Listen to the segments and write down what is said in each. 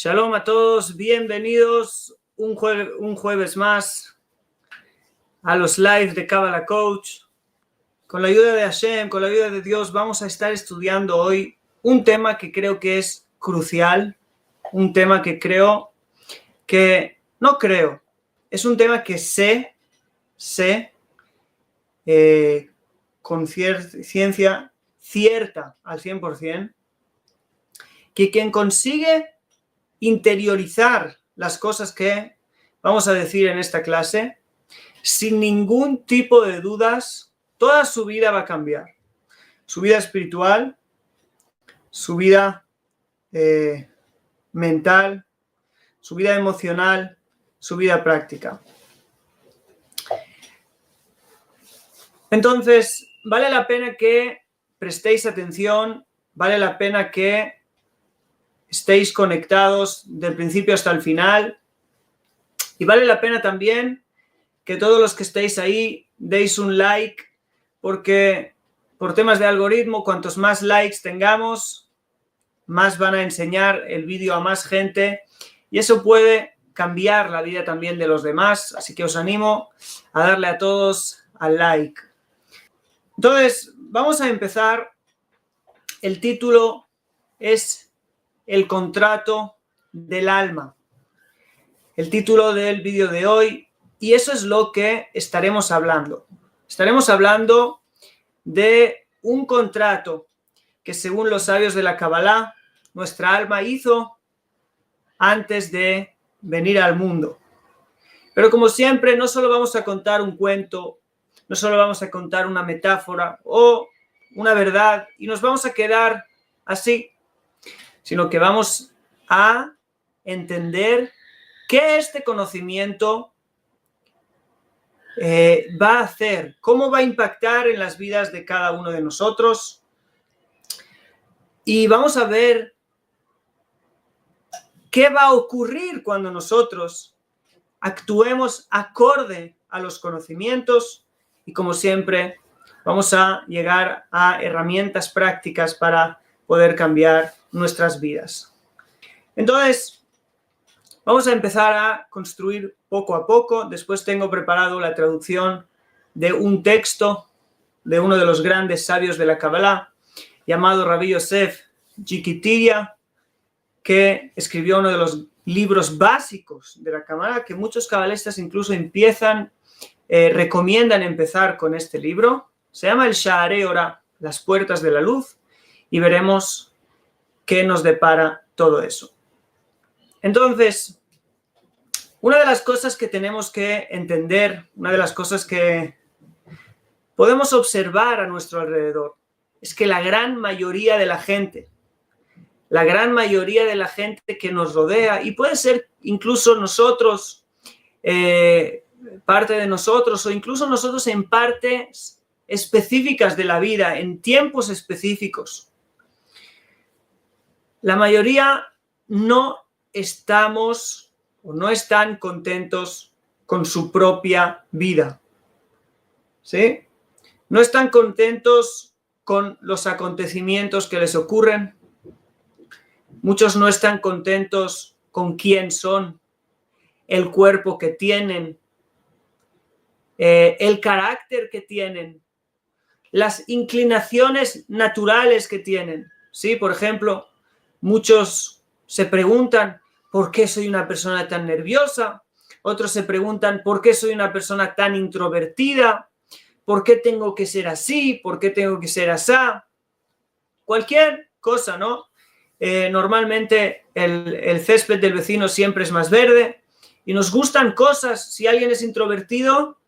Shalom a todos, bienvenidos un jueves más a los live de Kabbalah Coach. Con la ayuda de Hashem, con la ayuda de Dios, vamos a estar estudiando hoy un tema que creo que es crucial, un tema que es un tema que sé con ciencia cierta al 100%, que quien consigue interiorizar las cosas que vamos a decir en esta clase, sin ningún tipo de dudas, toda su vida va a cambiar. Su vida espiritual, su vida mental, su vida emocional, su vida práctica. Entonces, vale la pena que prestéis atención, vale la pena que estéis conectados del principio hasta el final y vale la pena también que todos los que estéis ahí deis un like, porque por temas de algoritmo, cuantos más likes tengamos, más van a enseñar el vídeo a más gente y eso puede cambiar la vida también de los demás, así que os animo a darle a todos al like. Entonces, vamos a empezar. El título es El contrato del alma. El título del vídeo de hoy, y eso es lo que estaremos hablando. Estaremos hablando de un contrato que, según los sabios de la Kabbalah, nuestra alma hizo antes de venir al mundo. Pero como siempre, no solo vamos a contar un cuento, no solo vamos a contar una metáfora o una verdad y nos vamos a quedar así, sino que vamos a entender qué este conocimiento va a hacer, cómo va a impactar en las vidas de cada uno de nosotros. Y vamos a ver qué va a ocurrir cuando nosotros actuemos acorde a los conocimientos y, como siempre, vamos a llegar a herramientas prácticas para poder cambiar nuestras vidas. Entonces, vamos a empezar a construir poco a poco. Después tengo preparado la traducción de un texto de uno de los grandes sabios de la Kabbalah, llamado Rabbi Yosef Jikitiya, que escribió uno de los libros básicos de la Kabbalah, que muchos cabalistas incluso recomiendan empezar con este libro. Se llama el Sha'arei Orah, las puertas de la luz, y veremos qué nos depara todo eso. Entonces, una de las cosas que tenemos que entender, una de las cosas que podemos observar a nuestro alrededor, es que la gran mayoría de la gente que nos rodea, y puede ser incluso nosotros, parte de nosotros, o incluso nosotros en partes específicas de la vida, en tiempos específicos, la mayoría no estamos o no están contentos con su propia vida, ¿sí? No están contentos con los acontecimientos que les ocurren. Muchos no están contentos con quién son, el cuerpo que tienen, el carácter que tienen, las inclinaciones naturales que tienen, ¿sí? Por ejemplo, muchos se preguntan ¿por qué soy una persona tan nerviosa? Otros se preguntan ¿por qué soy una persona tan introvertida? ¿Por qué tengo que ser así? ¿Por qué tengo que ser asá? Cualquier cosa, ¿no? Normalmente el césped del vecino siempre es más verde y nos gustan cosas. Si alguien es introvertido,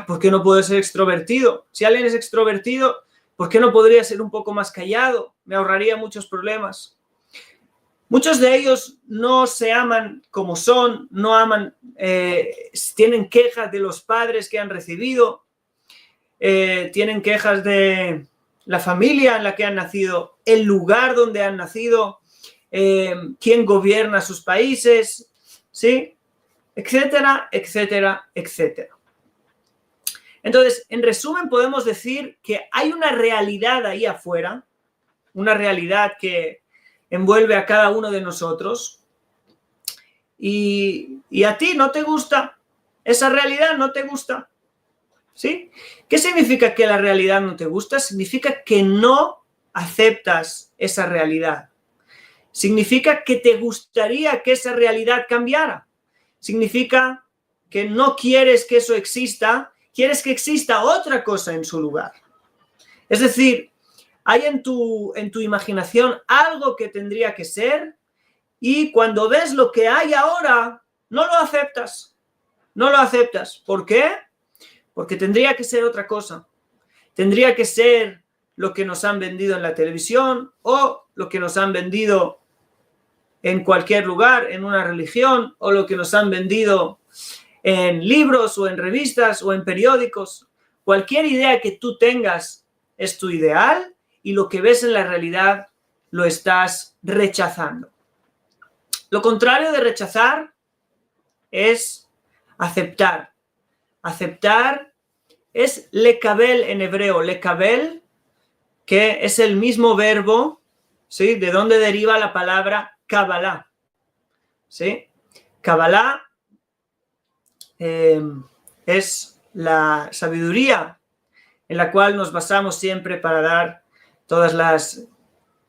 ¿por qué no puedo ser extrovertido? Si alguien es extrovertido, ¿por qué no podría ser un poco más callado? Me ahorraría muchos problemas. Muchos de ellos no se aman como son, no aman, tienen quejas de los padres que han recibido, tienen quejas de la familia en la que han nacido, el lugar donde han nacido, quién gobierna sus países, ¿sí? Etcétera, etcétera, etcétera. Entonces, en resumen, podemos decir que hay una realidad ahí afuera, una realidad que envuelve a cada uno de nosotros, y a ti no te gusta, esa realidad no te gusta, ¿sí? ¿Qué significa que la realidad no te gusta? Significa que no aceptas esa realidad. Significa que te gustaría que esa realidad cambiara. Significa que no quieres que eso exista, quieres que exista otra cosa en su lugar. Es decir, hay en tu imaginación algo que tendría que ser y cuando ves lo que hay ahora, no lo aceptas. No lo aceptas. ¿Por qué? Porque tendría que ser otra cosa. Tendría que ser lo que nos han vendido en la televisión o lo que nos han vendido en cualquier lugar, en una religión, o lo que nos han vendido en libros o en revistas o en periódicos. Cualquier idea que tú tengas es tu ideal y lo que ves en la realidad lo estás rechazando. Lo contrario de rechazar es aceptar. Aceptar es lekabel en hebreo. Lekabel, que es el mismo verbo, ¿sí? De donde deriva la palabra Kabbalah, ¿sí? Kabbalah es la sabiduría en la cual nos basamos siempre para dar todas las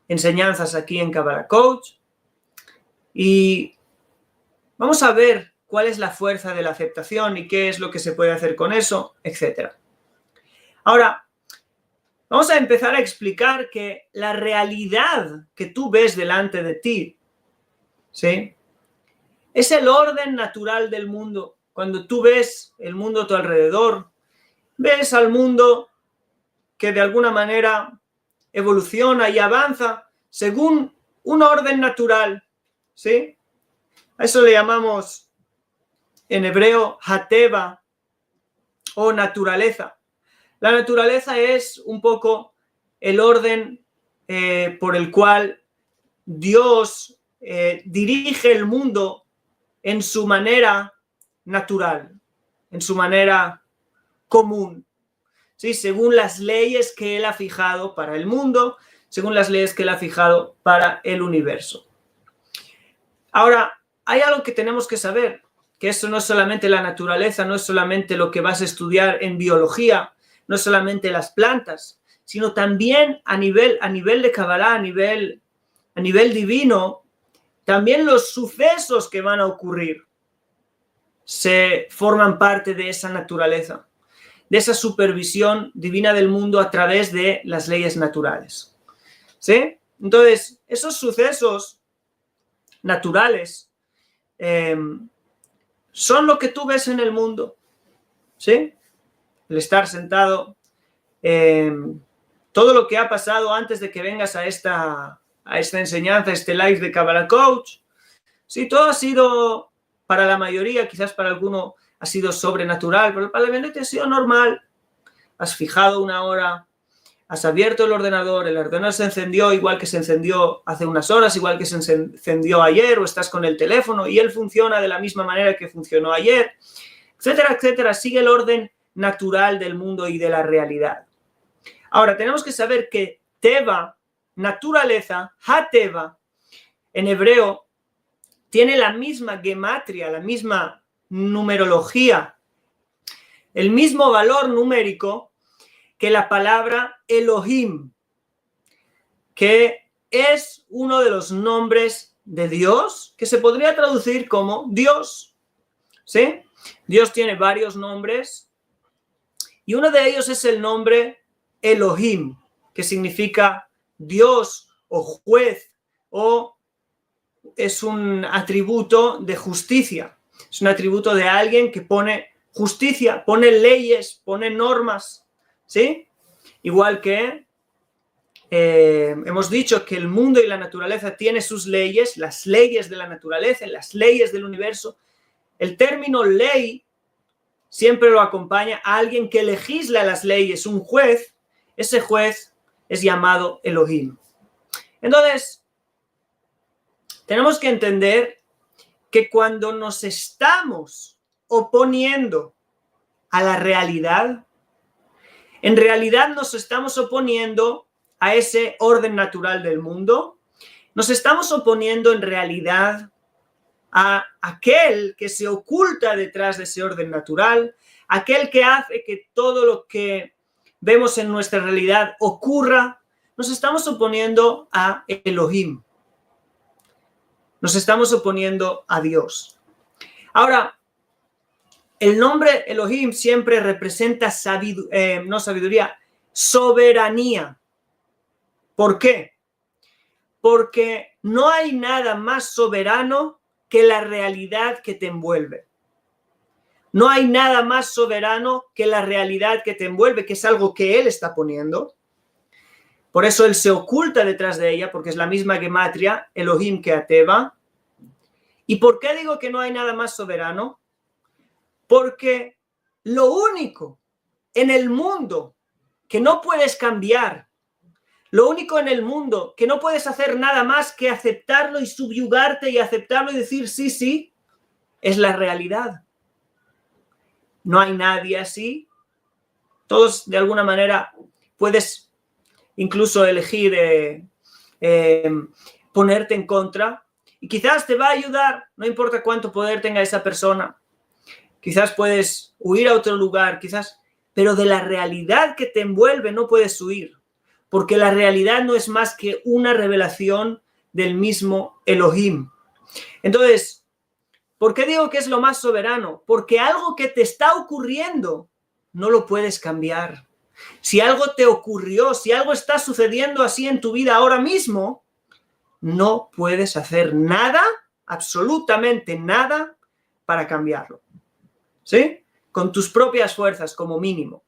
enseñanzas aquí en Kabbalah Coach. Y vamos a ver cuál es la fuerza de la aceptación y qué es lo que se puede hacer con eso, etc. Ahora, vamos a empezar a explicar que la realidad que tú ves delante de ti, ¿sí? Es el orden natural del mundo. Cuando tú ves el mundo a tu alrededor, ves al mundo que de alguna manera evoluciona y avanza según un orden natural, ¿sí? A eso le llamamos en hebreo hateva o naturaleza. La naturaleza es un poco el orden por el cual Dios dirige el mundo en su manera natural, en su manera común, ¿sí? Según las leyes que Él ha fijado para el mundo, según las leyes que Él ha fijado para el universo. Ahora, hay algo que tenemos que saber, que eso no es solamente la naturaleza, no es solamente lo que vas a estudiar en biología, no es solamente las plantas, sino también a nivel de Kabbalah, a nivel divino, también los sucesos que van a ocurrir se forman parte de esa naturaleza, de esa supervisión divina del mundo a través de las leyes naturales, ¿sí? Entonces, esos sucesos naturales son lo que tú ves en el mundo, ¿sí? El estar sentado, todo lo que ha pasado antes de que vengas a esta enseñanza, a este live de Kabbalah Coach, sí, todo ha sido, para la mayoría, quizás para alguno ha sido sobrenatural, pero para la mayoría ha sido normal. Has fijado una hora, has abierto el ordenador se encendió igual que se encendió hace unas horas, igual que se encendió ayer, o estás con el teléfono y él funciona de la misma manera que funcionó ayer, etcétera, etcétera. Sigue el orden natural del mundo y de la realidad. Ahora, tenemos que saber que Teva, naturaleza, Hateva, en hebreo, tiene la misma gematria, la misma numerología, el mismo valor numérico que la palabra Elohim, que es uno de los nombres de Dios, que se podría traducir como Dios, ¿sí? Dios tiene varios nombres y uno de ellos es el nombre Elohim, que significa Dios o juez, o es un atributo de justicia, es un atributo de alguien que pone justicia, pone leyes, pone normas, ¿sí? Igual que hemos dicho que el mundo y la naturaleza tienen sus leyes, las leyes de la naturaleza, las leyes del universo. El término ley siempre lo acompaña a alguien que legisla las leyes, un juez. Ese juez es llamado Elohim. Entonces, tenemos que entender que cuando nos estamos oponiendo a la realidad, en realidad nos estamos oponiendo a ese orden natural del mundo, nos estamos oponiendo en realidad a aquel que se oculta detrás de ese orden natural, aquel que hace que todo lo que vemos en nuestra realidad ocurra. Nos estamos oponiendo a Elohim. Nos estamos oponiendo a Dios. Ahora, el nombre Elohim siempre representa soberanía. ¿Por qué? Porque no hay nada más soberano que la realidad que te envuelve. No hay nada más soberano que la realidad que te envuelve, que es algo que Él está poniendo. Por eso Él se oculta detrás de ella, porque es la misma gematria, Elohim, que Ateva. ¿Y por qué digo que no hay nada más soberano? Porque lo único en el mundo que no puedes cambiar, lo único en el mundo que no puedes hacer nada más que aceptarlo y subyugarte y aceptarlo y decir sí, sí, es la realidad. No hay nadie así. Todos, de alguna manera, puedes incluso elegir ponerte en contra. Y quizás te va a ayudar, no importa cuánto poder tenga esa persona. Quizás puedes huir a otro lugar, quizás, pero de la realidad que te envuelve no puedes huir. Porque la realidad no es más que una revelación del mismo Elohim. Entonces, ¿por qué digo que es lo más soberano? Porque algo que te está ocurriendo no lo puedes cambiar. Si algo te ocurrió, si algo está sucediendo así en tu vida ahora mismo, no puedes hacer nada, absolutamente nada, para cambiarlo. ¿Sí? Con tus propias fuerzas, como mínimo.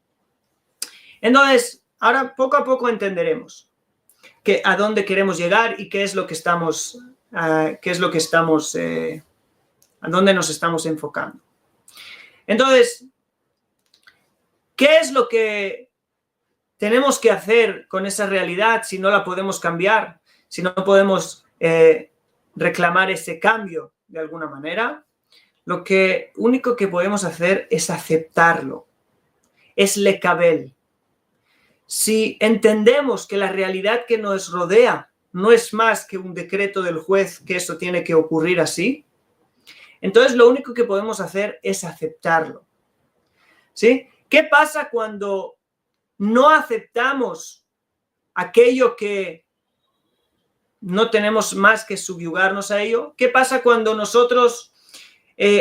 Entonces, ahora poco a poco entenderemos a dónde queremos llegar y qué es lo que estamos, a dónde nos estamos enfocando. Entonces, ¿qué es lo que tenemos que hacer con esa realidad si no la podemos cambiar? Si no podemos reclamar ese cambio de alguna manera, lo único que podemos hacer es aceptarlo. Es lekabel. Si entendemos que la realidad que nos rodea no es más que un decreto del juez, que eso tiene que ocurrir así, entonces lo único que podemos hacer es aceptarlo. ¿Sí? ¿Qué pasa cuando no aceptamos aquello que no tenemos más que subyugarnos a ello? ¿Qué pasa cuando nosotros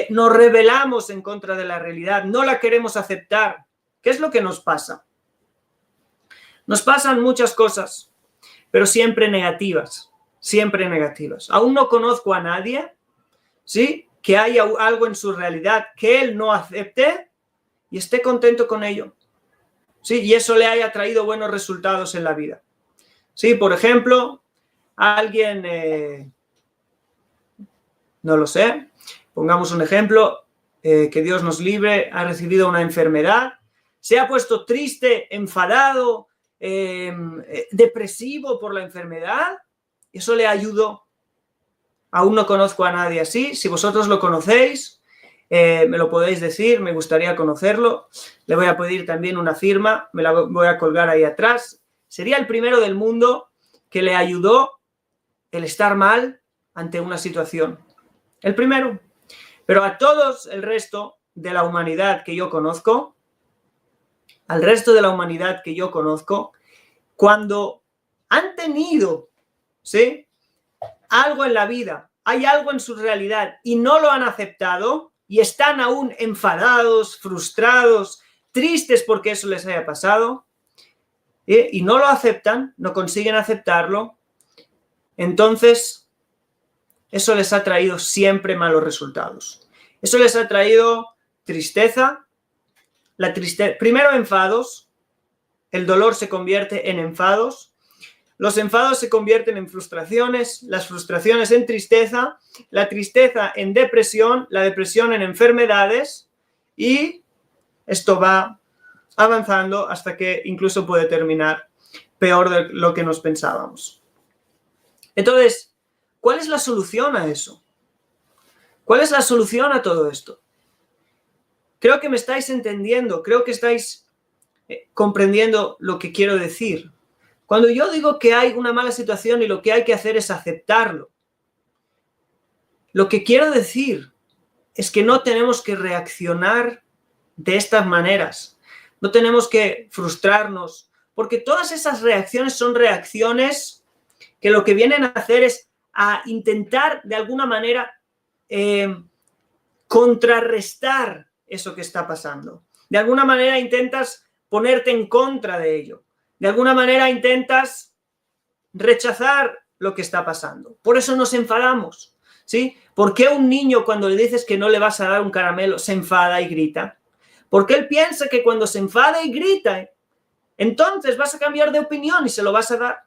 nos rebelamos en contra de la realidad, no la queremos aceptar? ¿Qué es lo que nos pasa? Nos pasan muchas cosas, pero siempre negativas, siempre negativas. Aún no conozco a nadie, ¿sí?, que haya algo en su realidad que él no acepte y esté contento con ello, ¿sí?, y eso le haya traído buenos resultados en la vida. Sí, por ejemplo, alguien, no lo sé, pongamos un ejemplo, que Dios nos libre, ha recibido una enfermedad, se ha puesto triste, enfadado, depresivo por la enfermedad, eso le ayudó. Aún no conozco a nadie así. Si vosotros lo conocéis, me lo podéis decir, me gustaría conocerlo. Le voy a pedir también una firma, me la voy a colgar ahí atrás. Sería el primero del mundo que le ayudó el estar mal ante una situación. El primero. Pero a todos el resto de la humanidad que yo conozco, al resto de la humanidad que yo conozco, cuando han tenido, ¿sí?, algo en la vida, hay algo en su realidad y no lo han aceptado y están aún enfadados, frustrados, tristes porque eso les haya pasado, y no lo aceptan, no consiguen aceptarlo, entonces eso les ha traído siempre malos resultados. Eso les ha traído tristeza, primero enfados, el dolor se convierte en enfados, los enfados se convierten en frustraciones, las frustraciones en tristeza, la tristeza en depresión, la depresión en enfermedades, y esto va avanzando hasta que incluso puede terminar peor de lo que nos pensábamos. Entonces, ¿cuál es la solución a eso? ¿Cuál es la solución a todo esto? Creo que me estáis entendiendo, creo que estáis comprendiendo lo que quiero decir. Cuando yo digo que hay una mala situación y lo que hay que hacer es aceptarlo, lo que quiero decir es que no tenemos que reaccionar de estas maneras. No tenemos que frustrarnos, porque todas esas reacciones son reacciones que lo que vienen a hacer es a intentar de alguna manera contrarrestar eso que está pasando. De alguna manera intentas ponerte en contra de ello. De alguna manera intentas rechazar lo que está pasando. Por eso nos enfadamos, ¿sí? ¿Por qué un niño cuando le dices que no le vas a dar un caramelo se enfada y grita? Porque él piensa que cuando se enfada y grita, entonces vas a cambiar de opinión y se lo vas a dar.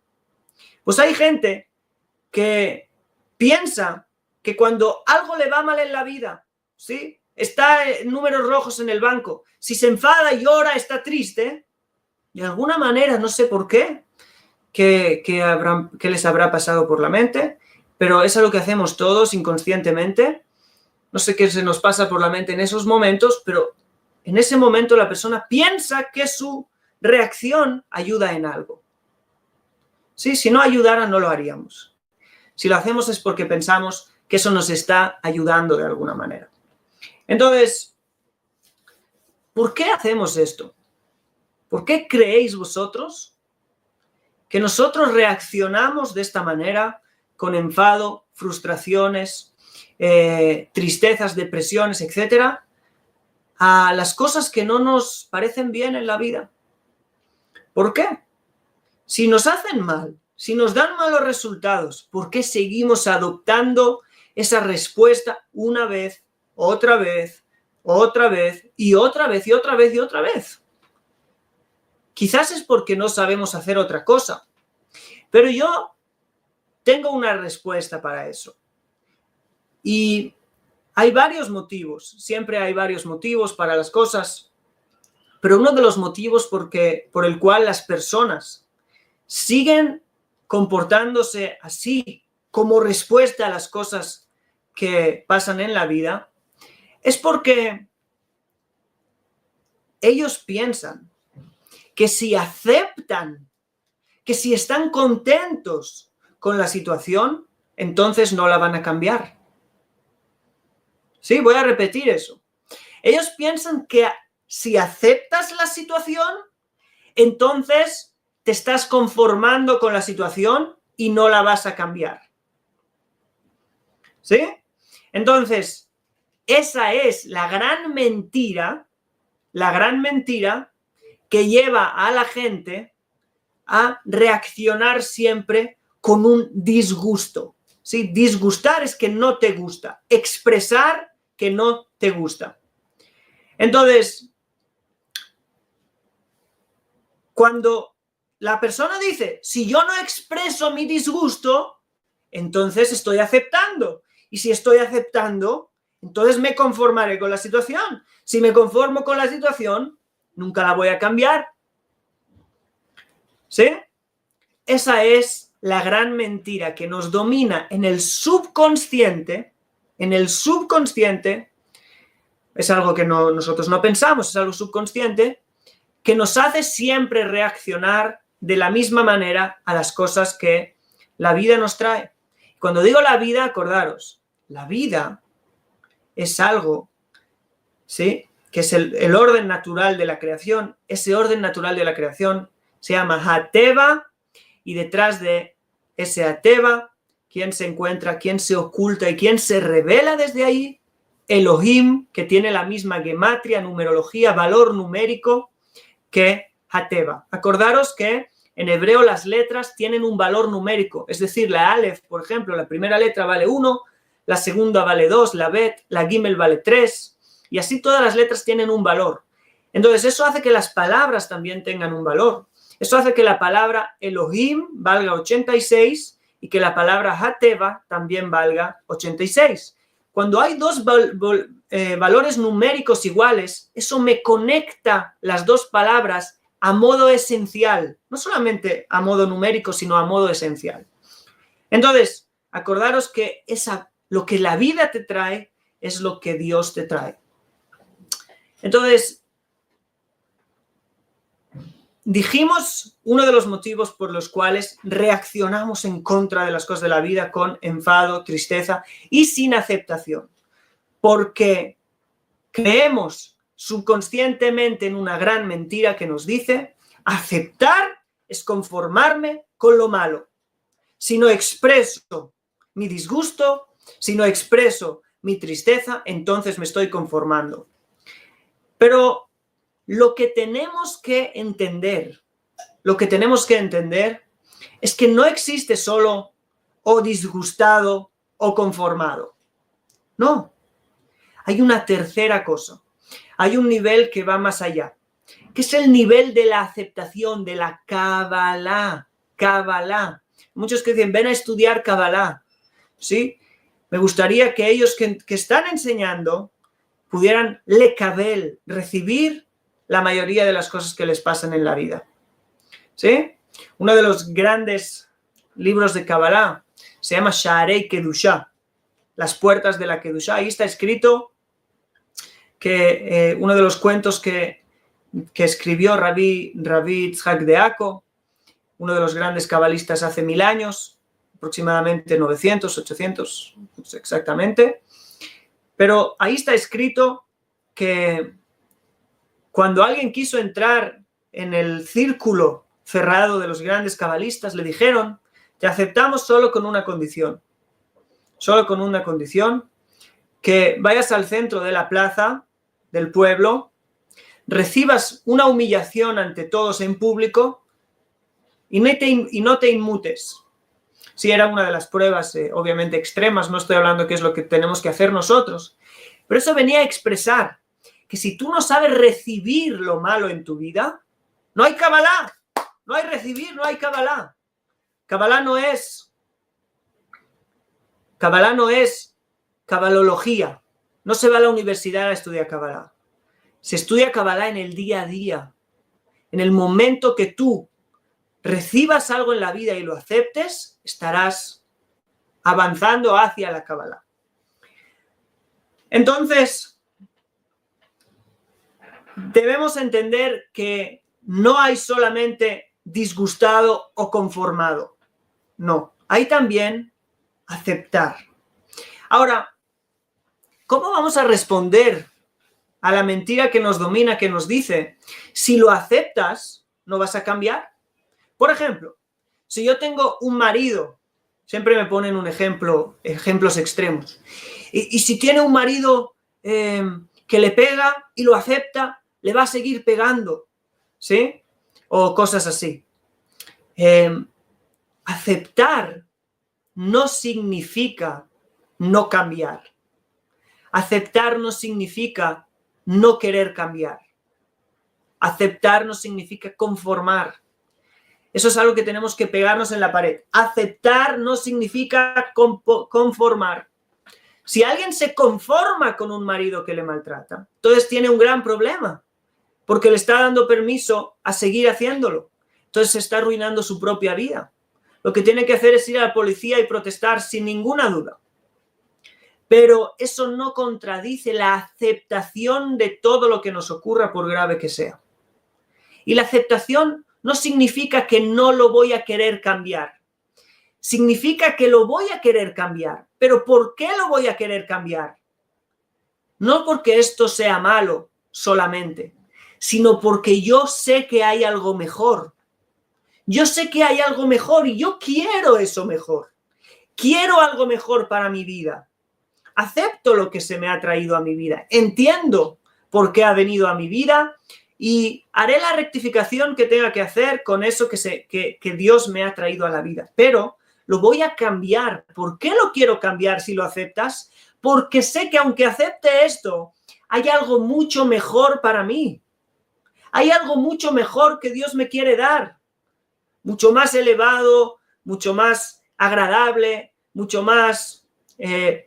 Pues hay gente que piensa que cuando algo le va mal en la vida, ¿sí? Está en números rojos en el banco, si se enfada y llora, está triste, de alguna manera, no sé por qué, que les habrá pasado por la mente, pero es algo que hacemos todos inconscientemente. No sé qué se nos pasa por la mente en esos momentos, pero en ese momento la persona piensa que su reacción ayuda en algo. ¿Sí? Si no ayudara, no lo haríamos. Si lo hacemos es porque pensamos que eso nos está ayudando de alguna manera. Entonces, ¿por qué hacemos esto? ¿Por qué creéis vosotros que nosotros reaccionamos de esta manera, con enfado, frustraciones, tristezas, depresiones, etcétera, a las cosas que no nos parecen bien en la vida? ¿Por qué? Si nos hacen mal, si nos dan malos resultados, ¿por qué seguimos adoptando esa respuesta una vez, otra vez, otra vez y otra vez y otra vez y otra vez? Quizás es porque no sabemos hacer otra cosa, pero yo tengo una respuesta para eso. Y hay varios motivos, siempre hay varios motivos para las cosas, pero uno de los motivos por el cual las personas siguen comportándose así como respuesta a las cosas que pasan en la vida es porque ellos piensan que si aceptan, que si están contentos con la situación, entonces no la van a cambiar. Sí, voy a repetir eso. Ellos piensan que si aceptas la situación, entonces te estás conformando con la situación y no la vas a cambiar. ¿Sí? Entonces, esa es la gran mentira que lleva a la gente a reaccionar siempre con un disgusto. ¿Sí? Disgustar es que no te gusta, expresar que no te gusta. Entonces, cuando la persona dice, si yo no expreso mi disgusto, entonces estoy aceptando. Y si estoy aceptando, entonces me conformaré con la situación. Si me conformo con la situación, nunca la voy a cambiar. ¿Sí? Esa es la gran mentira que nos domina en el subconsciente. En el subconsciente, es algo que nosotros no pensamos, es algo subconsciente, que nos hace siempre reaccionar de la misma manera a las cosas que la vida nos trae. Cuando digo la vida, acordaros, la vida es algo, ¿sí?, que es el orden natural de la creación. Ese orden natural de la creación se llama Hateva, y detrás de ese Hateva, ¿quién se encuentra? ¿Quién se oculta y quién se revela desde ahí? Elohim, que tiene la misma gematria, numerología, valor numérico que Hateva. Acordaros que en hebreo las letras tienen un valor numérico, es decir, la Aleph, por ejemplo, la primera letra vale 1, la segunda vale 2, la Bet, la Gimel vale 3, y así todas las letras tienen un valor. Entonces eso hace que las palabras también tengan un valor. Eso hace que la palabra Elohim valga 86 y que la palabra Hateva también valga 86. Cuando hay dos valores numéricos iguales, eso me conecta las dos palabras a modo esencial, no solamente a modo numérico, sino a modo esencial. Entonces, acordaros que lo que la vida te trae es lo que Dios te trae. Entonces, dijimos uno de los motivos por los cuales reaccionamos en contra de las cosas de la vida con enfado, tristeza y sin aceptación. Porque creemos subconscientemente en una gran mentira que nos dice: aceptar es conformarme con lo malo. Si no expreso mi disgusto, si no expreso mi tristeza, entonces me estoy conformando. Pero lo que tenemos que entender es que no existe solo o disgustado o conformado. No. Hay una tercera cosa. Hay un nivel que va más allá, que es el nivel de la aceptación, de la Kabbalah. Kabbalah. Muchos que dicen, ven a estudiar Kabbalah. ¿Sí? Me gustaría que ellos que están enseñando pudieran lekabel, recibir la mayoría de las cosas que les pasan en la vida. ¿Sí? Uno de los grandes libros de Kabbalah se llama Sha'arei Kedushá, las puertas de la Kedushá. Ahí está escrito que uno de los cuentos que escribió Rabbi Yitzhak de Akko, uno de los grandes cabalistas hace 1000 años, aproximadamente 900, 800, no sé exactamente, pero ahí está escrito que cuando alguien quiso entrar en el círculo cerrado de los grandes cabalistas, le dijeron: te aceptamos solo con una condición, que vayas al centro de la plaza del pueblo, recibas una humillación ante todos en público y no te inmutes. Sí, era una de las pruebas, obviamente extremas, no estoy hablando de qué es lo que tenemos que hacer nosotros, pero eso venía a expresar que si tú no sabes recibir lo malo en tu vida, no hay Kabbalah, no hay recibir, no hay Kabbalah. Kabbalah no es cabalología. No se va a la universidad a estudiar Kabbalah. Se estudia Kabbalah en el día a día. En el momento que tú recibas algo en la vida y lo aceptes, estarás avanzando hacia la Kabbalah. Entonces, debemos entender que no hay solamente disgustado o conformado. No, hay también aceptar. Ahora, ¿cómo vamos a responder a la mentira que nos domina, que nos dice: si lo aceptas, no vas a cambiar? Por ejemplo, si yo tengo un marido, siempre me ponen un ejemplos extremos, y si tiene un marido que le pega y lo acepta, le va a seguir pegando, ¿sí? O cosas así. Aceptar no significa no cambiar. Aceptar no significa no querer cambiar. Aceptar no significa conformar. Eso es algo que tenemos que pegarnos en la pared. Aceptar no significa conformar. Si alguien se conforma con un marido que le maltrata, entonces tiene un gran problema, porque le está dando permiso a seguir haciéndolo. Entonces se está arruinando su propia vida. Lo que tiene que hacer es ir a la policía y protestar sin ninguna duda. Pero eso no contradice la aceptación de todo lo que nos ocurra, por grave que sea. Y la aceptación no significa que no lo voy a querer cambiar. Significa que lo voy a querer cambiar. ¿Pero por qué lo voy a querer cambiar? No porque esto sea malo solamente, sino porque yo sé que hay algo mejor. Yo sé que hay algo mejor y yo quiero eso mejor. Quiero algo mejor para mi vida. Acepto lo que se me ha traído a mi vida. Entiendo por qué ha venido a mi vida y haré la rectificación que tenga que hacer con eso que Dios me ha traído a la vida. Pero lo voy a cambiar. ¿Por qué lo quiero cambiar si lo aceptas? Porque sé que aunque acepte esto, hay algo mucho mejor para mí. Hay algo mucho mejor que Dios me quiere dar. Mucho más elevado, mucho más agradable, mucho más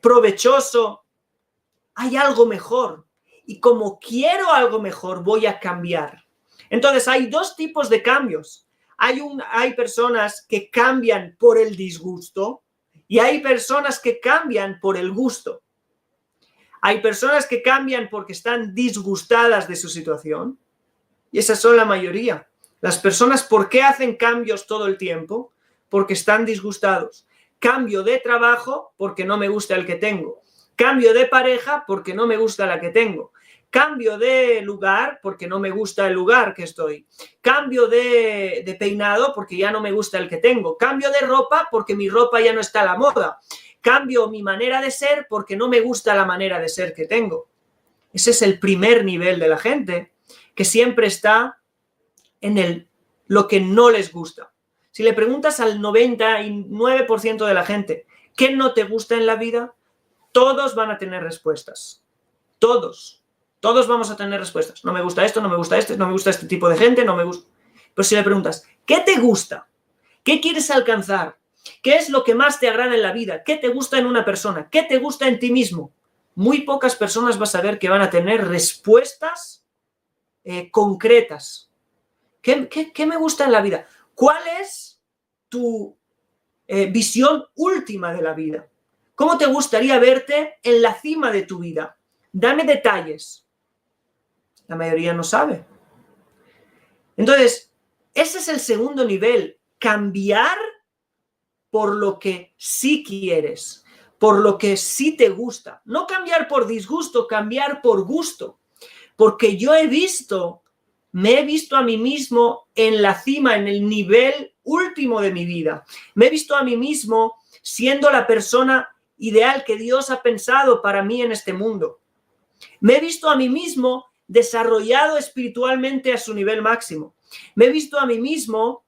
provechoso. Hay algo mejor. Y como quiero algo mejor, voy a cambiar. Entonces, hay dos tipos de cambios. Hay personas que cambian por el disgusto y hay personas que cambian por el gusto. Hay personas que cambian porque están disgustadas de su situación y esas son la mayoría. Las personas, ¿por qué hacen cambios todo el tiempo? Porque están disgustados. Cambio de trabajo porque no me gusta el que tengo. Cambio de pareja porque no me gusta la que tengo. Cambio de lugar porque no me gusta el lugar que estoy. Cambio de peinado porque ya no me gusta el que tengo. Cambio de ropa porque mi ropa ya no está a la moda. Cambio mi manera de ser porque no me gusta la manera de ser que tengo. Ese es el primer nivel de la gente, que siempre está en lo que no les gusta. Si le preguntas al 99% de la gente, ¿qué no te gusta en la vida? Todos van a tener respuestas. Todos vamos a tener respuestas. No me gusta esto, no me gusta este, no me gusta este tipo de gente, no me gusta. Pero si le preguntas, ¿qué te gusta? ¿Qué quieres alcanzar? ¿Qué es lo que más te agrada en la vida? ¿Qué te gusta en una persona? ¿Qué te gusta en ti mismo? Muy pocas personas vas a ver que van a tener respuestas concretas. ¿Qué me gusta en la vida? ¿Cuál es tu visión última de la vida? ¿Cómo te gustaría verte en la cima de tu vida? Dame detalles. La mayoría no sabe. Entonces, ese es el segundo nivel. Cambiar por lo que sí quieres, por lo que sí te gusta. No cambiar por disgusto, cambiar por gusto. Porque yo me he visto a mí mismo en la cima, en el nivel último de mi vida. Me he visto a mí mismo siendo la persona ideal que Dios ha pensado para mí en este mundo. Me he visto a mí mismo desarrollado espiritualmente a su nivel máximo. Me he visto a mí mismo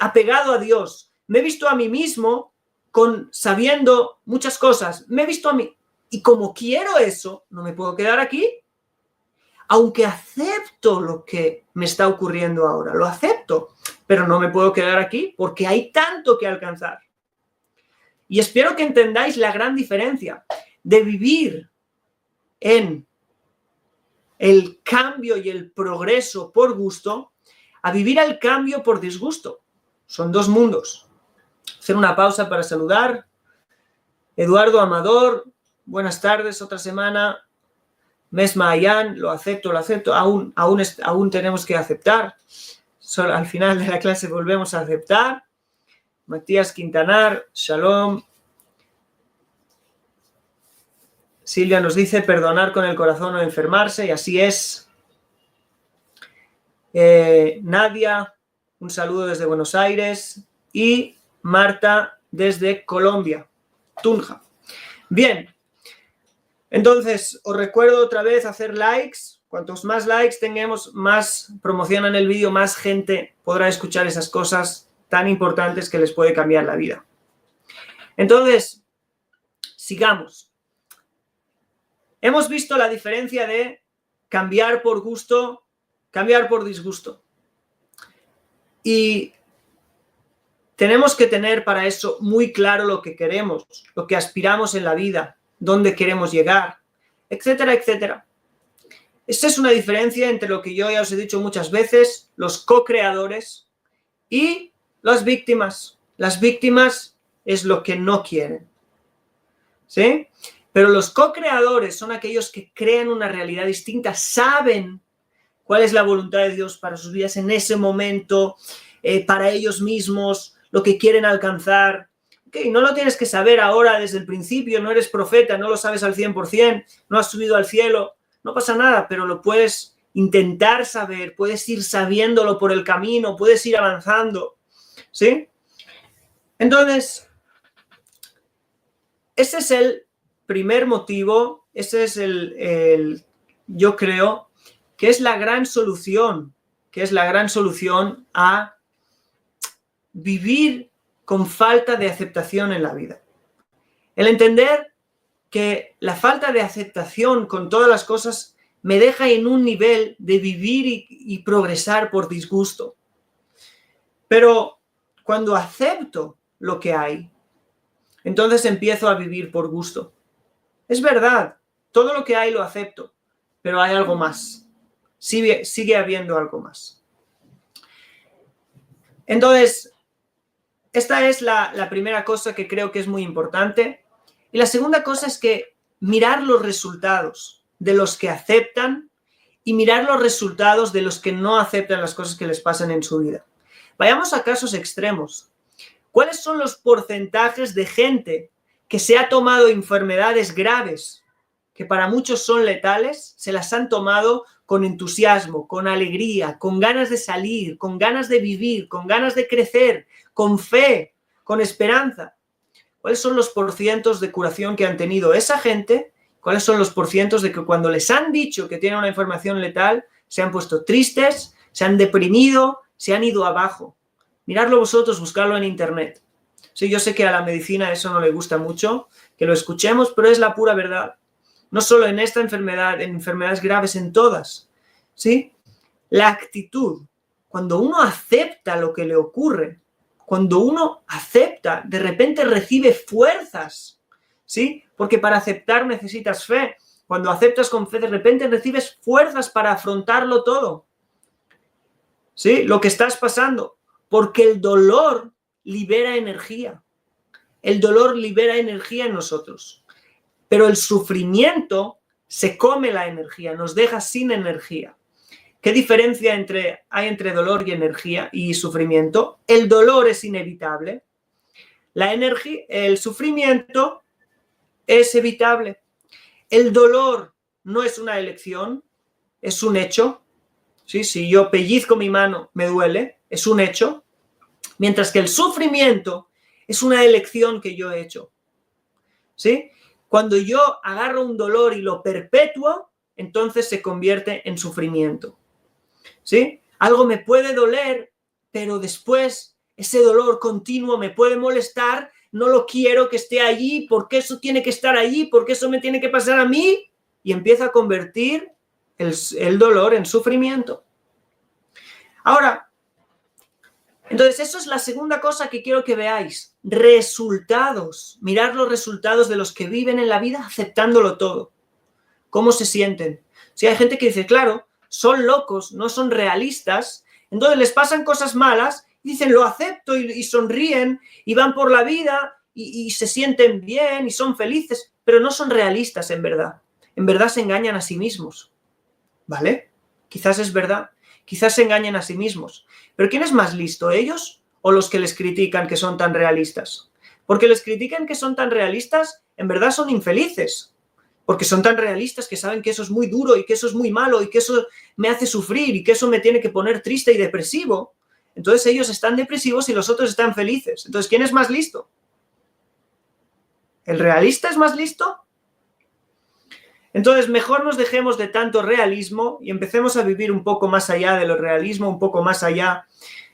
apegado a Dios. Me he visto a mí mismo sabiendo muchas cosas. Me he visto a mí. Y como quiero eso, no me puedo quedar aquí. Aunque acepto lo que me está ocurriendo ahora, lo acepto, pero no me puedo quedar aquí porque hay tanto que alcanzar. Y espero que entendáis la gran diferencia de vivir en el cambio y el progreso por gusto a vivir el cambio por disgusto. Son dos mundos. Hacer una pausa para saludar. Eduardo Amador, buenas tardes, otra semana. Mesma Ayan, lo acepto, aún tenemos que aceptar. Solo al final de la clase volvemos a aceptar. Matías Quintanar, Shalom. Silvia nos dice perdonar con el corazón o enfermarse, y así es. Nadia, un saludo desde Buenos Aires. Y Marta desde Colombia, Tunja. Bien. Entonces, os recuerdo otra vez hacer likes. Cuantos más likes tengamos, más promoción en el vídeo, más gente podrá escuchar esas cosas tan importantes que les puede cambiar la vida. Entonces, sigamos. Hemos visto la diferencia de cambiar por gusto, cambiar por disgusto. Y tenemos que tener para eso muy claro lo que queremos, lo que aspiramos en la vida, dónde queremos llegar, etcétera, etcétera. Esta es una diferencia entre lo que yo ya os he dicho muchas veces, los co-creadores y las víctimas. Las víctimas es lo que no quieren, ¿sí? Pero los co-creadores son aquellos que crean una realidad distinta, saben cuál es la voluntad de Dios para sus vidas en ese momento, para ellos mismos, lo que quieren alcanzar. Okay, no lo tienes que saber ahora desde el principio, no eres profeta, no lo sabes al 100%, no has subido al cielo, no pasa nada, pero lo puedes intentar saber, puedes ir sabiéndolo por el camino, puedes ir avanzando, ¿sí? Entonces, ese es el primer motivo, ese es yo creo que es la gran solución, a vivir con falta de aceptación en la vida. El entender que la falta de aceptación con todas las cosas me deja en un nivel de vivir y progresar por disgusto. Pero cuando acepto lo que hay, entonces empiezo a vivir por gusto. Es verdad, todo lo que hay lo acepto, pero hay algo más. Sigue habiendo algo más. Entonces, esta es la primera cosa que creo que es muy importante. Y la segunda cosa es que mirar los resultados de los que aceptan y mirar los resultados de los que no aceptan las cosas que les pasan en su vida. Vayamos a casos extremos. ¿Cuáles son los porcentajes de gente que se ha tomado enfermedades graves, que para muchos son letales, se las han tomado con entusiasmo, con alegría, con ganas de salir, con ganas de vivir, con ganas de crecer, con fe, con esperanza? ¿Cuáles son los porcientos de curación que han tenido esa gente? ¿Cuáles son los porcientos de que cuando les han dicho que tienen una enfermedad letal se han puesto tristes, se han deprimido, se han ido abajo? Miradlo vosotros, buscarlo en internet. Sí, yo sé que a la medicina eso no le gusta mucho, que lo escuchemos, pero es la pura verdad. No solo en esta enfermedad, en enfermedades graves, en todas. ¿Sí? La actitud, cuando uno acepta lo que le ocurre, cuando uno acepta, de repente recibe fuerzas, ¿sí? Porque para aceptar necesitas fe. Cuando aceptas con fe, de repente recibes fuerzas para afrontarlo todo, ¿sí? Lo que estás pasando. Porque el dolor libera energía. El dolor libera energía en nosotros. Pero el sufrimiento se come la energía, nos deja sin energía. ¿Qué diferencia hay entre dolor y energía y sufrimiento? El dolor es inevitable. El sufrimiento es evitable. El dolor no es una elección, es un hecho. ¿Sí? Si yo pellizco mi mano, me duele, es un hecho. Mientras que el sufrimiento es una elección que yo he hecho. ¿Sí? Cuando yo agarro un dolor y lo perpetúo, entonces se convierte en sufrimiento. ¿Sí? Algo me puede doler, pero después ese dolor continuo me puede molestar, no lo quiero que esté allí, ¿por qué eso tiene que estar allí? ¿Por qué eso me tiene que pasar a mí? Y empieza a convertir el dolor en sufrimiento. Ahora, entonces eso es la segunda cosa que quiero que veáis. Resultados. Mirar los resultados de los que viven en la vida aceptándolo todo. ¿Cómo se sienten? Si hay gente que dice, claro, son locos, no son realistas, entonces les pasan cosas malas y dicen, lo acepto y sonríen y van por la vida y se sienten bien y son felices, pero no son realistas en verdad. En verdad se engañan a sí mismos. ¿Vale? Quizás es verdad. Quizás se engañan a sí mismos. Pero ¿quién es más listo, ellos o los que les critican que son tan realistas? Porque les critican que son tan realistas, en verdad son infelices. Porque son tan realistas que saben que eso es muy duro y que eso es muy malo y que eso me hace sufrir y que eso me tiene que poner triste y depresivo. Entonces ellos están depresivos y los otros están felices. Entonces, ¿quién es más listo? ¿El realista es más listo? Entonces, mejor nos dejemos de tanto realismo y empecemos a vivir un poco más allá de lo realismo, un poco más allá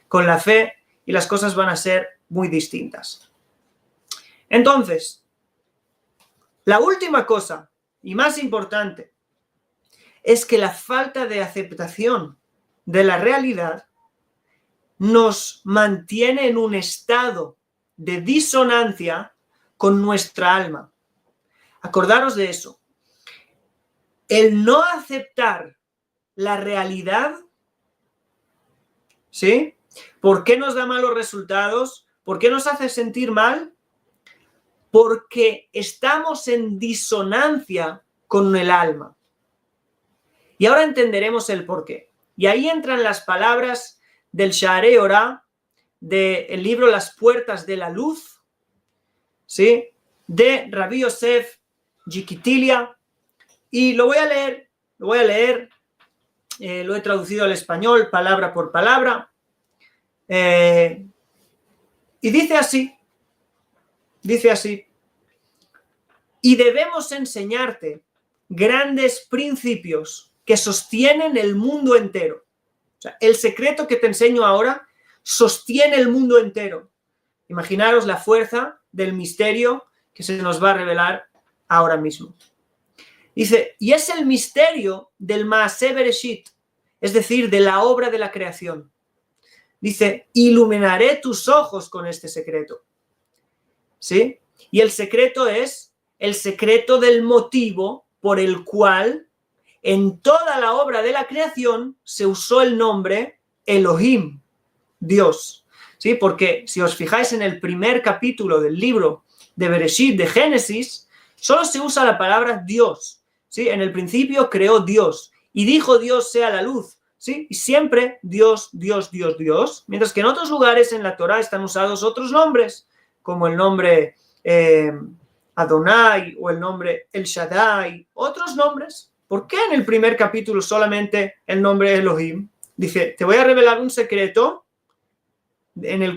con la fe y las cosas van a ser muy distintas. Entonces, la última cosa y más importante es que la falta de aceptación de la realidad nos mantiene en un estado de disonancia con nuestra alma. Acordaros de eso. El no aceptar la realidad, ¿sí? ¿Por qué nos da malos resultados? ¿Por qué nos hace sentir mal? Porque estamos en disonancia con el alma. Y ahora entenderemos el por qué. Y ahí entran las palabras del Sha'arei Orah, del libro Las Puertas de la Luz, ¿sí? De Rabbi Yosef Jikitilia. Y lo voy a leer, lo he traducido al español palabra por palabra. Y dice así, y debemos enseñarte grandes principios que sostienen el mundo entero. O sea, el secreto que te enseño ahora sostiene el mundo entero. Imaginaros la fuerza del misterio que se nos va a revelar ahora mismo. Dice, y es el misterio del Maaseh Bereshit, es decir, de la obra de la creación. Dice, iluminaré tus ojos con este secreto. ¿Sí? Y el secreto es el secreto del motivo por el cual en toda la obra de la creación se usó el nombre Elohim, Dios. ¿Sí? Porque si os fijáis en el primer capítulo del libro de Bereshit, de Génesis, solo se usa la palabra Dios. ¿Sí? En el principio creó Dios. y dijo Dios sea la luz, ¿sí? Y siempre Dios, Dios, Dios, Dios, mientras que en otros lugares en la Torá están usados otros nombres, como el nombre Adonai o el nombre El Shaddai, otros nombres. ¿Por qué en el primer capítulo solamente el nombre Elohim? Dice, te voy a revelar un secreto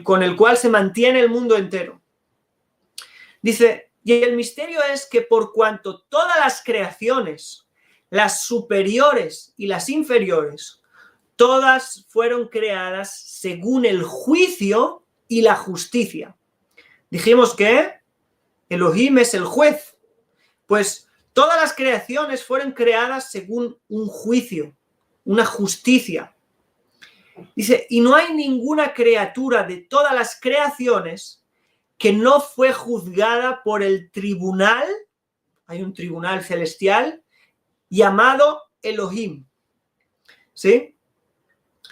con el cual se mantiene el mundo entero. Dice, y el misterio es que por cuanto todas las creaciones, las superiores y las inferiores, todas fueron creadas según el juicio y la justicia. Dijimos que Elohim es el juez. Pues todas las creaciones fueron creadas según un juicio, una justicia. Dice, y no hay ninguna criatura de todas las creaciones que no fue juzgada por el tribunal, hay un tribunal celestial, llamado Elohim. ¿Sí?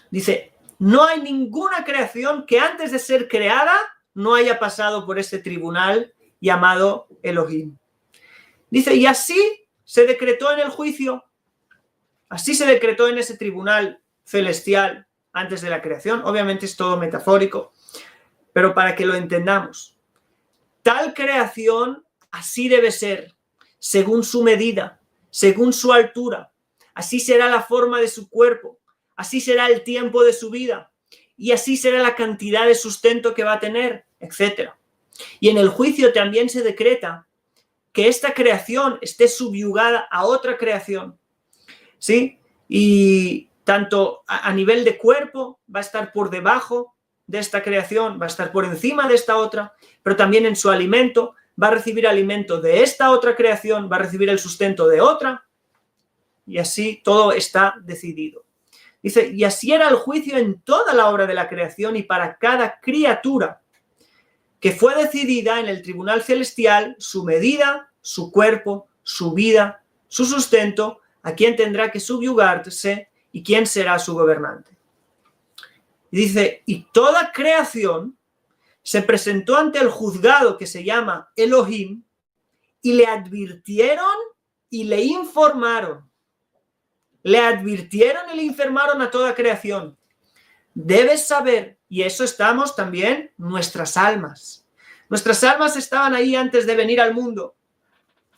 Dice, no hay ninguna creación que antes de ser creada no haya pasado por este tribunal llamado Elohim. Dice, y así se decretó en el juicio, así se decretó en ese tribunal celestial antes de la creación. Obviamente es todo metafórico, pero para que lo entendamos. Tal creación así debe ser, según su medida, según su altura. Así será la forma de su cuerpo, así será el tiempo de su vida, y así será la cantidad de sustento que va a tener, etc. Y en el juicio también se decreta que esta creación esté subyugada a otra creación, ¿sí? Y tanto a nivel de cuerpo va a estar por debajo de esta creación, va a estar por encima de esta otra, pero también en su alimento va a recibir alimento de esta otra creación, va a recibir el sustento de otra, y así todo está decidido. Dice, y así era el juicio en toda la obra de la creación y para cada criatura que fue decidida en el tribunal celestial su medida, su cuerpo, su vida, su sustento, a quién tendrá que subyugarse y quién será su gobernante. Y dice, y toda creación se presentó ante el juzgado que se llama Elohim y le advirtieron y le informaron. Le advirtieron y le informaron a toda creación. Debes saber, y eso estamos también, nuestras almas. Nuestras almas estaban ahí antes de venir al mundo.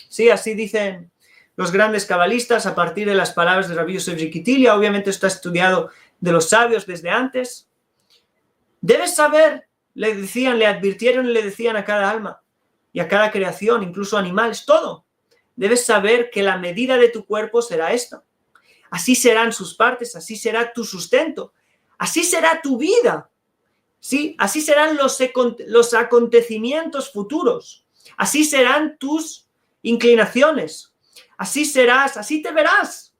Sí, así dicen los grandes cabalistas a partir de las palabras de Rabbi Yosef Zikitilia. Obviamente esto está estudiado de los sabios desde antes. Debes saber, le decían, le advirtieron y le decían a cada alma y a cada creación, incluso animales, todo. Debes saber que la medida de tu cuerpo será esta. Así serán sus partes, así será tu sustento, así será tu vida, ¿sí? Así serán los acontecimientos futuros, así serán tus inclinaciones, así serás, así te verás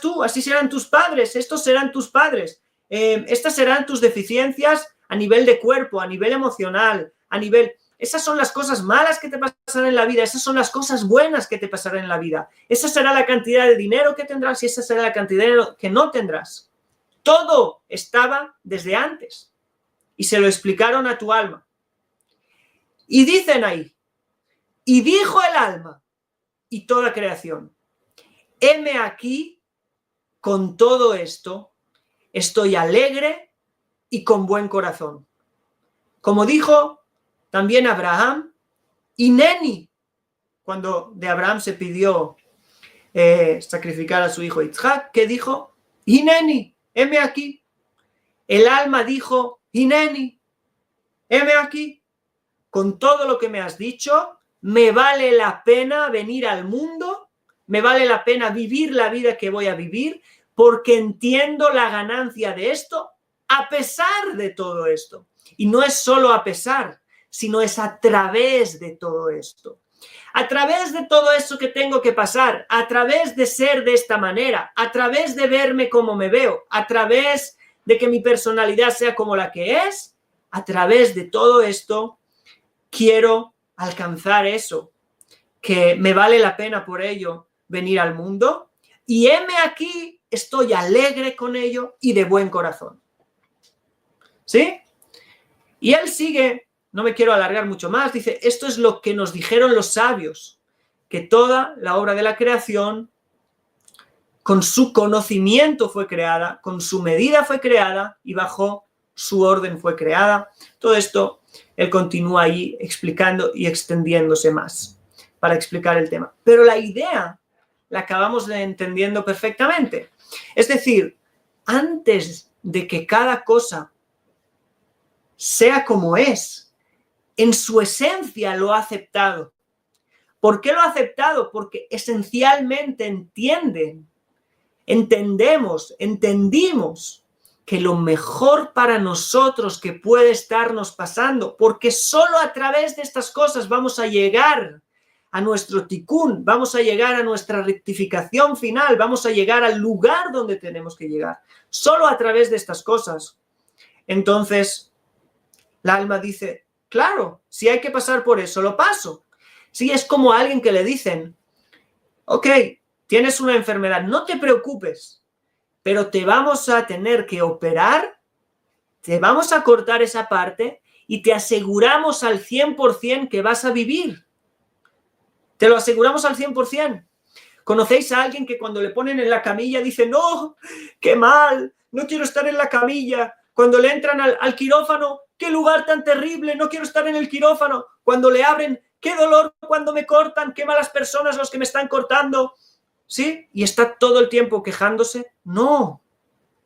tú, así serán tus padres, estos serán tus padres, estas serán tus deficiencias a nivel de cuerpo, a nivel emocional, a nivel... Esas son las cosas malas que te pasarán en la vida, esas son las cosas buenas que te pasarán en la vida. Esa será la cantidad de dinero que tendrás y esa será la cantidad de dinero que no tendrás. Todo estaba desde antes y se lo explicaron a tu alma. Y dicen ahí, y dijo el alma y toda creación, heme aquí, con todo esto, estoy alegre y con buen corazón. Como dijo también Abraham, y Neni, cuando de Abraham se pidió sacrificar a su hijo Isaac, ¿qué dijo? Y Neni, heme aquí. El alma dijo, y Neni, heme aquí. Con todo lo que me has dicho, me vale la pena venir al mundo, me vale la pena vivir la vida que voy a vivir, porque entiendo la ganancia de esto, a pesar de todo esto. Y no es solo a pesar, sino es a través de todo esto. A través de todo eso que tengo que pasar, a través de ser de esta manera, a través de verme como me veo, a través de que mi personalidad sea como la que es, a través de todo esto, quiero alcanzar eso, que me vale la pena por ello venir al mundo, y heme aquí, estoy alegre con ello y de buen corazón. ¿Sí? Y él sigue. No me quiero alargar mucho más. Dice, esto es lo que nos dijeron los sabios, que toda la obra de la creación con su conocimiento fue creada, con su medida fue creada y bajo su orden fue creada. Todo esto él continúa ahí explicando y extendiéndose más para explicar el tema. Pero la idea la acabamos de entendiendo perfectamente. Es decir, antes de que cada cosa sea como es, en su esencia lo ha aceptado. ¿Por qué lo ha aceptado? Porque esencialmente entendimos que lo mejor para nosotros que puede estarnos pasando, porque solo a través de estas cosas vamos a llegar a nuestro tikkun, vamos a llegar a nuestra rectificación final, vamos a llegar al lugar donde tenemos que llegar, solo a través de estas cosas. Entonces, la alma dice, claro, si hay que pasar por eso, lo paso. Si es como a alguien que le dicen, ok, tienes una enfermedad, no te preocupes, pero te vamos a tener que operar, te vamos a cortar esa parte y te aseguramos al 100% que vas a vivir. Te lo aseguramos al 100%. ¿Conocéis a alguien que cuando le ponen en la camilla dice, no, qué mal, no quiero estar en la camilla? Cuando le entran al quirófano, qué lugar tan terrible, no quiero estar en el quirófano. Cuando le abren, qué dolor cuando me cortan, qué malas personas los que me están cortando. ¿Sí? Y está todo el tiempo quejándose. No,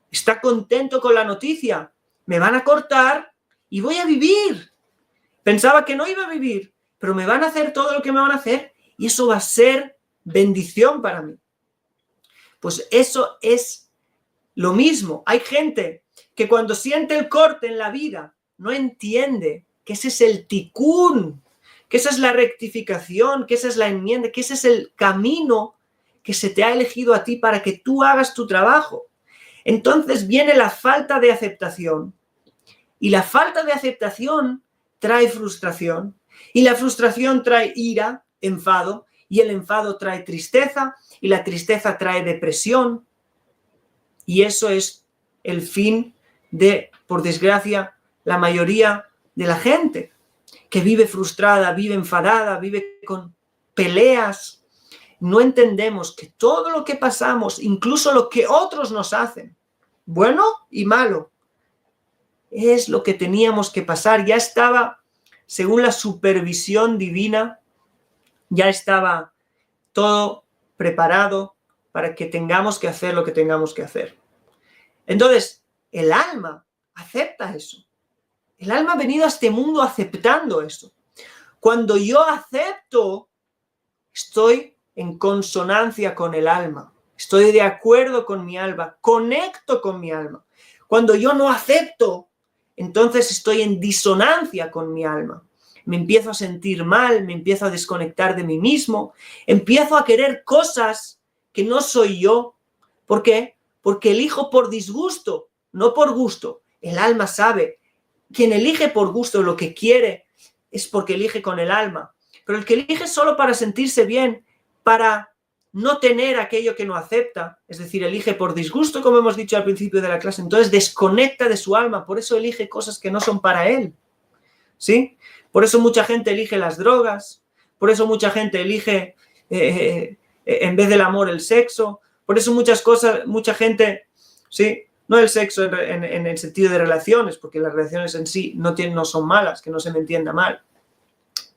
está contento con la noticia. Me van a cortar y voy a vivir. Pensaba que no iba a vivir, pero me van a hacer todo lo que me van a hacer y eso va a ser bendición para mí. Pues eso es lo mismo. Hay gente que cuando siente el corte en la vida no entiende que ese es el tikkun, que esa es la rectificación, que esa es la enmienda, que ese es el camino que se te ha elegido a ti para que tú hagas tu trabajo. Entonces viene la falta de aceptación y la falta de aceptación trae frustración y la frustración trae ira, enfado y el enfado trae tristeza y la tristeza trae depresión y eso es el fin de, por desgracia, la mayoría de la gente que vive frustrada, vive enfadada, vive con peleas. No entendemos que todo lo que pasamos, incluso lo que otros nos hacen, bueno y malo, es lo que teníamos que pasar. Ya estaba, según la supervisión divina, ya estaba todo preparado para que tengamos que hacer lo que tengamos que hacer. Entonces, el alma acepta eso. El alma ha venido a este mundo aceptando eso. Cuando yo acepto, estoy en consonancia con el alma, estoy de acuerdo con mi alma, conecto con mi alma. Cuando yo no acepto, entonces estoy en disonancia con mi alma. Me empiezo a sentir mal, me empiezo a desconectar de mí mismo, empiezo a querer cosas que no soy yo. ¿Por qué? Porque elijo por disgusto, no por gusto. El alma sabe, quien elige por gusto lo que quiere es porque elige con el alma. Pero el que elige solo para sentirse bien, para no tener aquello que no acepta, es decir, elige por disgusto, como hemos dicho al principio de la clase, entonces desconecta de su alma, por eso elige cosas que no son para él. ¿Sí? Por eso mucha gente elige las drogas, por eso mucha gente elige en vez del amor el sexo, por eso mucha gente, ¿sí? No el sexo en el sentido de relaciones, porque las relaciones en sí no son malas, que no se me entienda mal,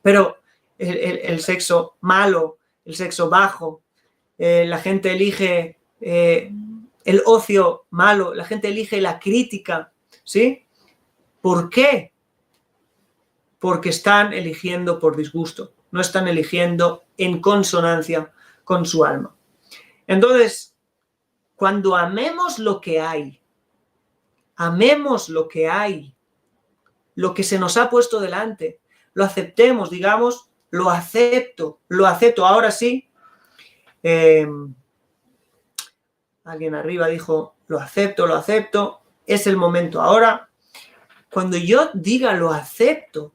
pero el sexo malo, el sexo bajo, la gente elige el ocio malo, la gente elige la crítica, ¿sí? ¿Por qué? Porque están eligiendo por disgusto, no están eligiendo en consonancia con su alma. Entonces, cuando amemos lo que hay, lo que se nos ha puesto delante, lo aceptemos, digamos, lo acepto, ahora sí. Alguien arriba dijo, lo acepto, es el momento ahora. Cuando yo diga lo acepto,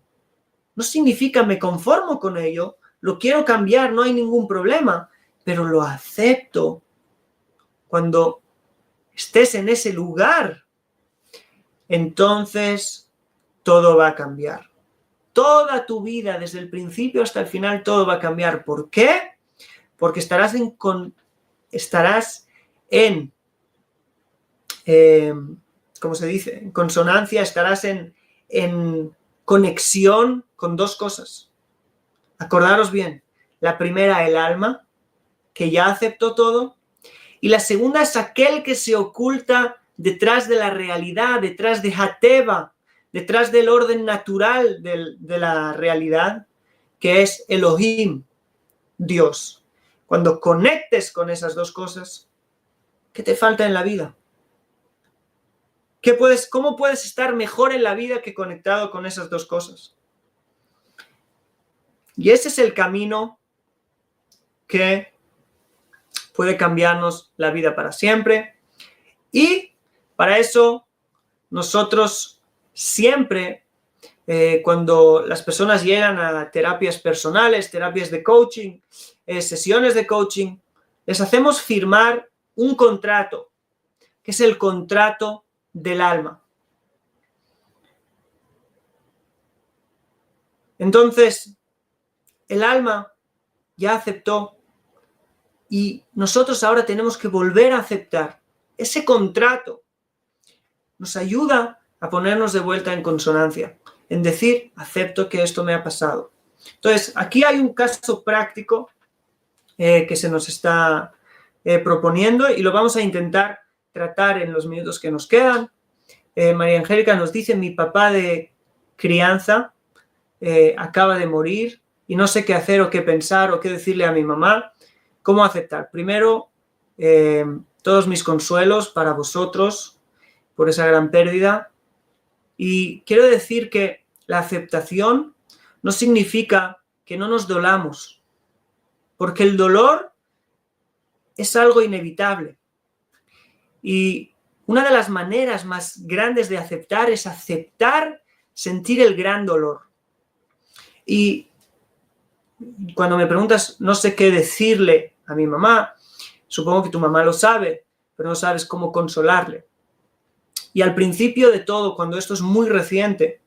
no significa me conformo con ello, lo quiero cambiar, no hay ningún problema, pero lo acepto. Cuando estés en ese lugar, entonces todo va a cambiar. Toda tu vida, desde el principio hasta el final, todo va a cambiar. ¿Por qué? Porque estarás en, ¿cómo se dice? En consonancia, estarás en conexión con dos cosas. Acordaros bien, la primera, el alma, que ya aceptó todo, y la segunda es aquel que se oculta detrás de la realidad, detrás de Hateva, detrás del orden natural de la realidad, que es Elohim, Dios. Cuando conectes con esas dos cosas, ¿qué te falta en la vida? ¿Cómo puedes estar mejor en la vida que conectado con esas dos cosas? Y ese es el camino que puede cambiarnos la vida para siempre. Y para eso nosotros siempre, cuando las personas llegan a terapias personales, terapias de coaching, sesiones de coaching, les hacemos firmar un contrato, que es el contrato del alma. Entonces, el alma ya aceptó y nosotros ahora tenemos que volver a aceptar. Ese contrato nos ayuda a ponernos de vuelta en consonancia, en decir, acepto que esto me ha pasado. Entonces, aquí hay un caso práctico que se nos está proponiendo y lo vamos a intentar tratar en los minutos que nos quedan. María Angélica nos dice, mi papá de crianza acaba de morir y no sé qué hacer o qué pensar o qué decirle a mi mamá. ¿Cómo aceptar? Primero, todos mis consuelos para vosotros por esa gran pérdida. Y quiero decir que la aceptación no significa que no nos dolamos, porque el dolor es algo inevitable. Y una de las maneras más grandes de aceptar es aceptar sentir el gran dolor. Y cuando me preguntas, no sé qué decirle a mi mamá, supongo que tu mamá lo sabe, pero no sabes cómo consolarle. Y al principio de todo, cuando esto es muy reciente,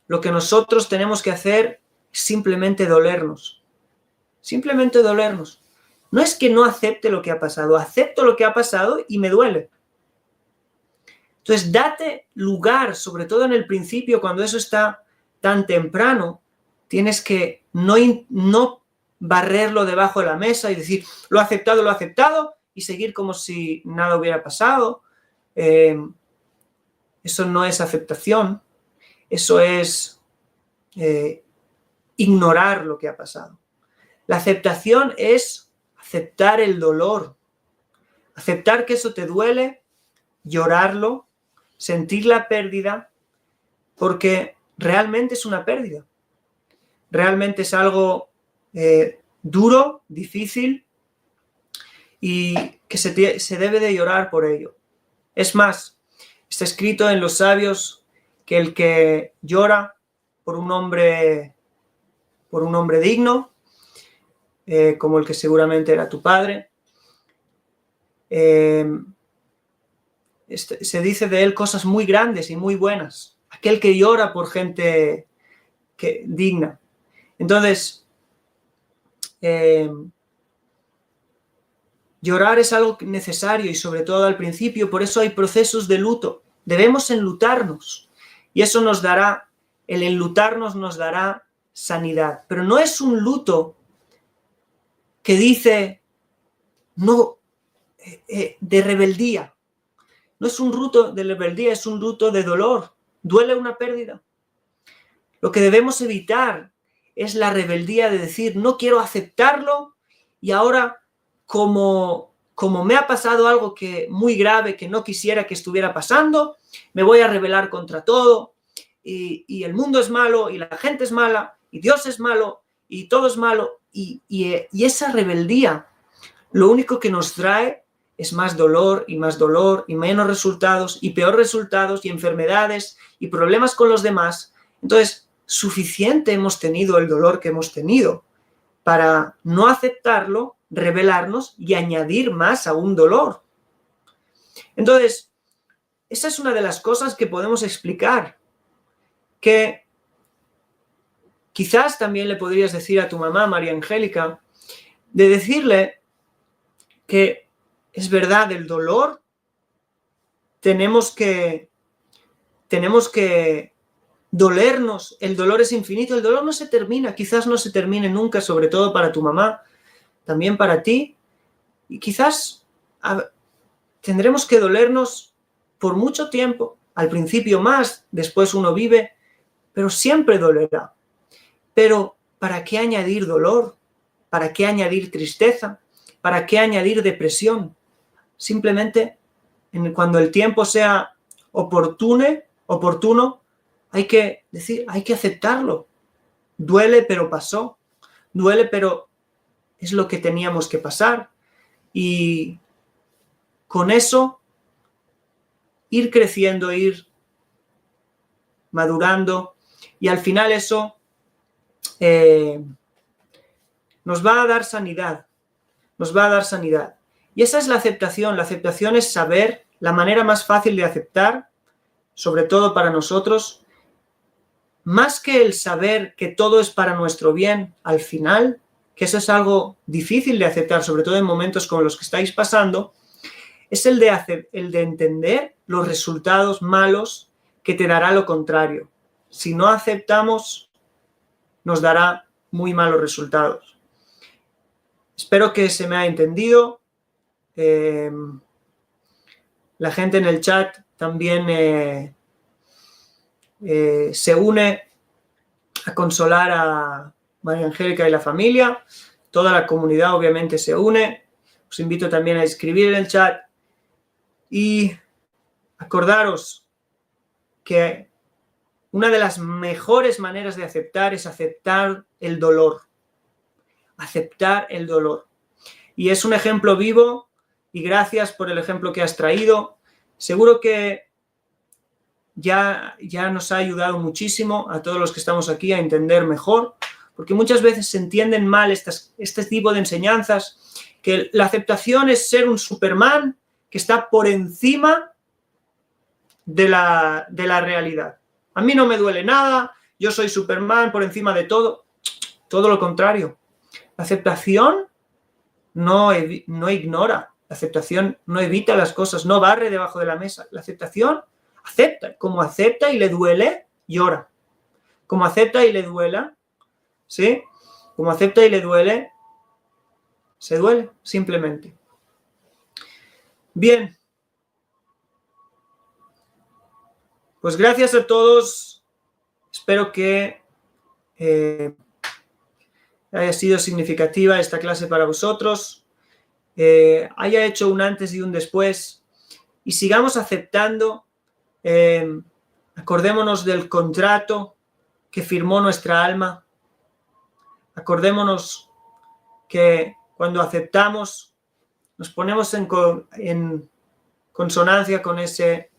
lo que nosotros tenemos que hacer es simplemente dolernos. Simplemente dolernos. No es que no acepte lo que ha pasado, acepto lo que ha pasado y me duele. Entonces, date lugar, sobre todo en el principio, cuando eso está tan temprano, tienes que no barrerlo debajo de la mesa y decir, lo he aceptado, y seguir como si nada hubiera pasado. Eso no es aceptación, eso es ignorar lo que ha pasado. La aceptación es aceptar el dolor, aceptar que eso te duele, llorarlo, sentir la pérdida, porque realmente es una pérdida. Realmente es algo duro, difícil y que se debe de llorar por ello. Es más, está escrito en los sabios que el que llora por un hombre digno, como el que seguramente era tu padre, se dice de él cosas muy grandes y muy buenas. Aquel que llora por gente digna. Entonces, llorar es algo necesario y sobre todo al principio, por eso hay procesos de luto. Debemos enlutarnos y eso nos dará, el enlutarnos nos dará sanidad. Pero no es un luto que dice, no, de rebeldía. No es un luto de rebeldía, es un luto de dolor. Duele una pérdida. Lo que debemos evitar es la rebeldía de decir, no quiero aceptarlo y ahora como me ha pasado algo muy grave que no quisiera que estuviera pasando, me voy a rebelar contra todo y el mundo es malo y la gente es mala y Dios es malo y todo es malo y esa rebeldía lo único que nos trae es más dolor y menos resultados y peor resultados y enfermedades y problemas con los demás. Entonces, suficiente hemos tenido el dolor que hemos tenido para no aceptarlo, rebelarnos y añadir más a un dolor. Entonces, esa es una de las cosas que podemos explicar, que quizás también le podrías decir a tu mamá, María Angélica, de decirle que es verdad, el dolor tenemos que dolernos, el dolor es infinito, el dolor no se termina, quizás no se termine nunca, sobre todo para tu mamá, también para ti, y quizás tendremos que dolernos por mucho tiempo, al principio más, después uno vive, pero siempre dolerá. Pero ¿para qué añadir dolor? ¿Para qué añadir tristeza? ¿Para qué añadir depresión? Simplemente cuando el tiempo sea oportuno, hay que decir, hay que aceptarlo. Duele, pero pasó. Duele, pero es lo que teníamos que pasar. Y con eso, ir creciendo, ir madurando. Y al final eso nos va a dar sanidad. Nos va a dar sanidad. Y esa es la aceptación. La aceptación es saber la manera más fácil de aceptar, sobre todo para nosotros, más que el saber que todo es para nuestro bien al final, que eso es algo difícil de aceptar, sobre todo en momentos como los que estáis pasando, es el de entender los resultados malos que te dará lo contrario. Si no aceptamos, nos dará muy malos resultados. Espero que se me haya entendido. La gente en el chat también se une a consolar a María Angélica y la familia. Toda la comunidad obviamente se une. Os invito también a escribir en el chat y acordaros que una de las mejores maneras de aceptar es aceptar el dolor. Aceptar el dolor. Y es un ejemplo vivo y gracias por el ejemplo que has traído. Seguro que ya nos ha ayudado muchísimo a todos los que estamos aquí a entender mejor, porque muchas veces se entienden mal este tipo de enseñanzas, que la aceptación es ser un Superman que está por encima de la realidad. A mí no me duele nada, yo soy Superman por encima de todo. Todo lo contrario. La aceptación no ignora, la aceptación no evita las cosas, no barre debajo de la mesa. La aceptación acepta. Como acepta y le duele, llora. Como acepta y le duela, ¿sí? Como acepta y le duele, se duele, simplemente. Bien. Pues gracias a todos. Espero que haya sido significativa esta clase para vosotros. Haya hecho un antes y un después. Y sigamos aceptando. Acordémonos del contrato que firmó nuestra alma. Acordémonos que cuando aceptamos nos ponemos en consonancia con ese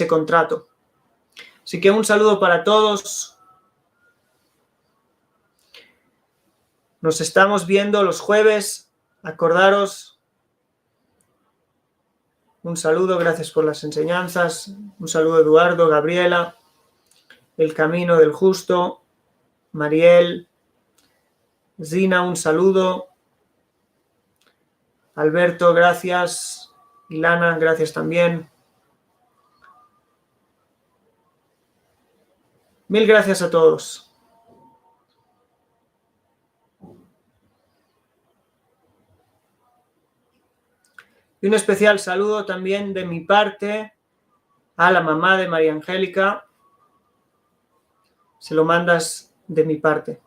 contrato. Así que un saludo para todos. Nos estamos viendo los jueves. Acordaros. Un saludo, gracias por las enseñanzas. Un saludo Eduardo, Gabriela, El Camino del Justo, Mariel, Zina, un saludo. Alberto, gracias. Ilana, gracias también. Mil gracias a todos. Y un especial saludo también de mi parte a la mamá de María Angélica. Se lo mandas de mi parte.